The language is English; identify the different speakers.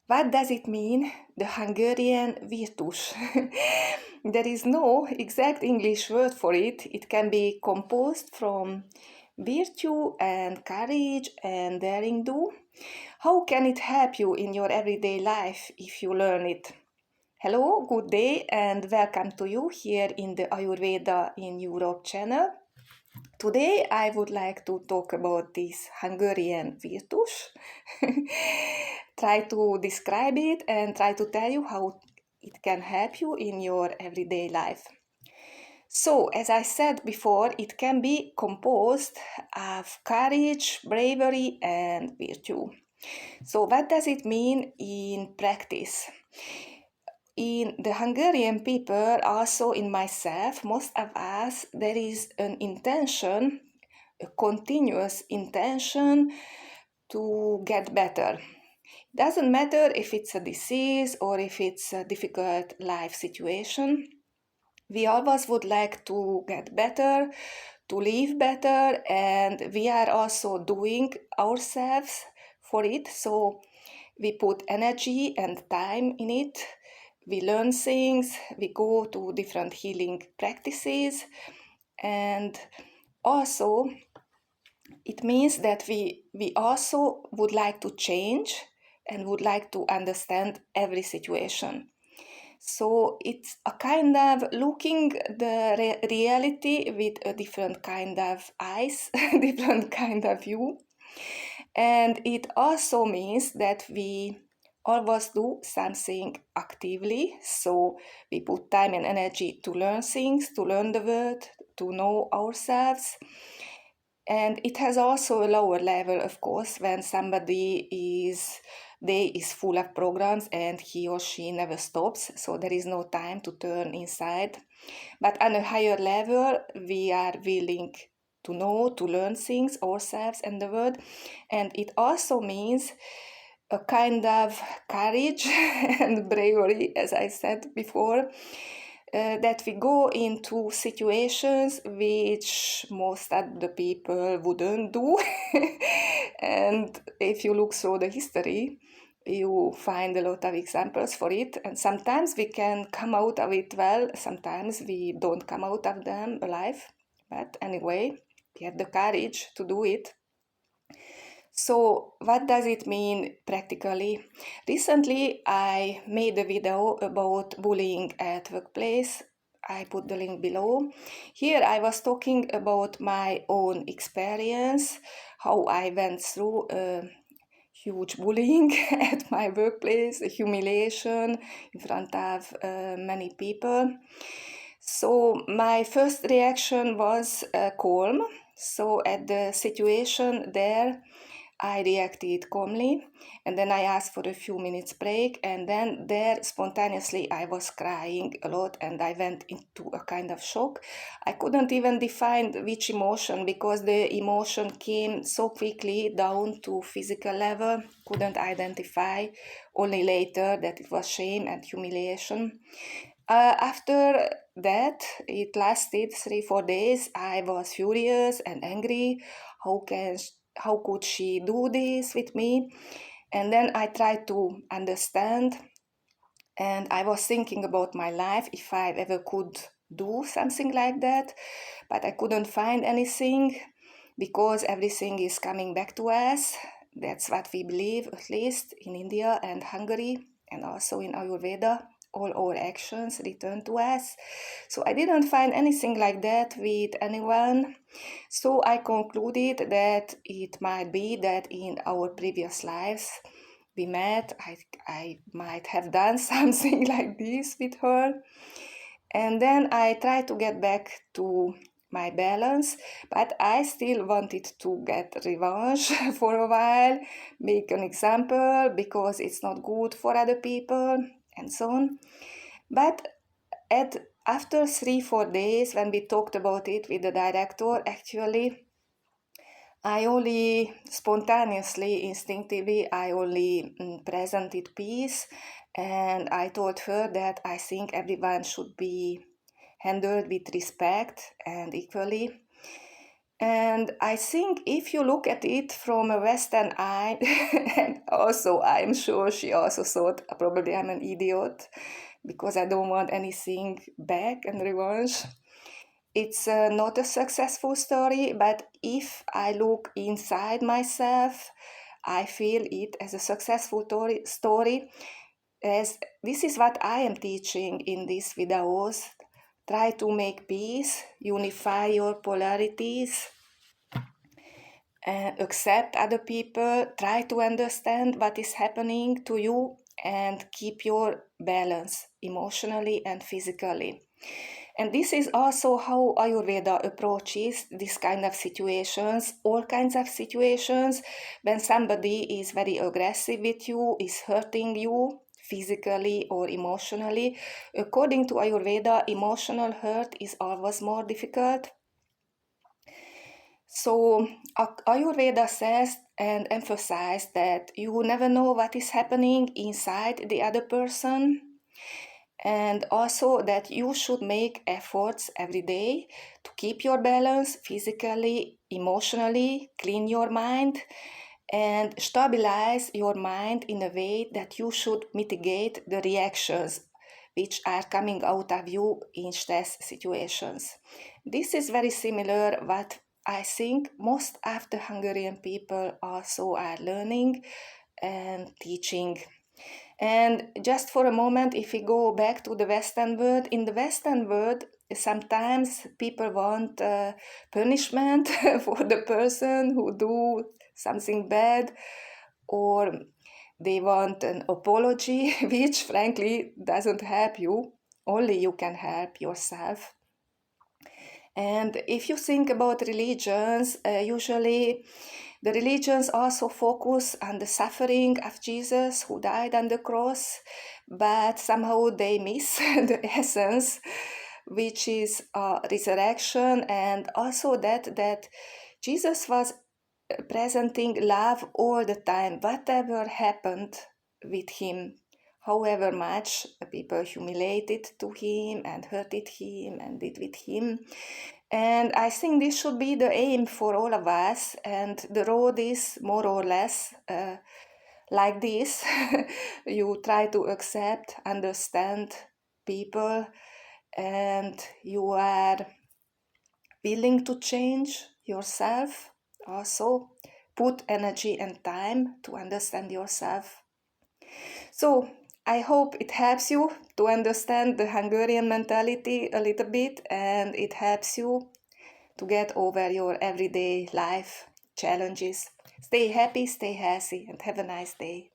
Speaker 1: What does it mean, the Hungarian virtus? There is no exact English word for it. It can be composed from virtue and courage and daring do. How can it help you in your everyday life if you learn it? Hello, good day, and welcome to you here in the Ayurveda in Europe channel. Today I would like to talk about this Hungarian virtus, try to describe it and try to tell you how it can help you in your everyday life. So, as I said before, it can be composed of courage, bravery, and virtue. So, what does it mean in practice? In the Hungarian people, also in myself, most of us, there is an intention, a continuous intention to get better. It doesn't matter if it's a disease or if it's a difficult life situation. We always would like to get better, to live better, and we are also doing ourselves for it. So we put energy and time in it. We learn things, we go to different healing practices, and also it means that we also would like to change and would like to understand every situation. So it's a kind of looking the reality with a different kind of eyes, different kind of view. And it also means that we always do something actively. So we put time and energy to learn things, to learn the world, to know ourselves. And it has also a lower level, of course, when somebody is full of programs and he or she never stops, so there is no time to turn inside. But on a higher level, we are willing to know, to learn things ourselves and the world. And it also means a kind of courage and bravery, as I said before, that we go into situations which most of the people wouldn't do. And if you look through the history, you find a lot of examples for it, and sometimes we can come out of it well, sometimes we don't come out of them alive, but anyway, we have the courage to do it. So what does it mean practically? Recently I made a video about bullying at workplace. I put the link below. Here I was talking about my own experience, how I went through huge bullying at my workplace, humiliation in front of many people. So my first reaction was calm. So at the situation there, I reacted calmly, and then I asked for a few minutes break, and then there spontaneously I was crying a lot and I went into a kind of shock. I couldn't even define which emotion because the emotion came so quickly down to physical level, couldn't identify, only later that it was shame and humiliation. After that, it lasted 3-4 days. I was furious and angry. How could she do this with me? And then I tried to understand, and I was thinking about my life if I ever could do something like that, but I couldn't find anything because everything is coming back to us. That's what we believe, at least in India and Hungary, and also in Ayurveda. All our actions return to us. So I didn't find anything like that with anyone. So I concluded that it might be that in our previous lives we met, I might have done something like this with her. And then I tried to get back to my balance, but I still wanted to get revenge for a while, make an example because it's not good for other people and so on. But after 3-4 days, when we talked about it with the director, actually I only spontaneously, instinctively, I only presented peace, and I told her that I think everyone should be handled with respect and equally. And I think if you look at it from a Western eye, and also I'm sure she also thought probably I'm an idiot because I don't want anything back and revenge. It's not a successful story, but if I look inside myself, I feel it as a successful story, as this is what I am teaching in these videos. Try to make peace, unify your polarities, and accept other people, try to understand what is happening to you, and keep your balance emotionally and physically. And this is also how Ayurveda approaches this kind of situations, all kinds of situations, when somebody is very aggressive with you, is hurting you physically or emotionally. According to Ayurveda, emotional hurt is always more difficult. So Ayurveda says and emphasizes that you never know what is happening inside the other person, and also that you should make efforts every day to keep your balance physically, emotionally, clean your mind, and stabilize your mind in a way that you should mitigate the reactions which are coming out of you in stress situations. This is very similar what I think most of the Hungarian people also are learning and teaching. And just for a moment, if we go back to the Western world, in the Western world, sometimes people want punishment for the person who do something bad, or they want an apology, which frankly doesn't help you. Only you can help yourself. And if you think about religions, usually the religions also focus on the suffering of Jesus who died on the cross, but somehow they miss the essence, which is resurrection, and also that Jesus was presenting love all the time, whatever happened with him. However much people humiliated to him and hurted him and did with him. And I think this should be the aim for all of us, and the road is more or less like this. You try to accept, understand people, and you are willing to change yourself also. Put energy and time to understand yourself. So I hope it helps you to understand the Hungarian mentality a little bit, and it helps you to get over your everyday life challenges. Stay happy, stay healthy, and have a nice day.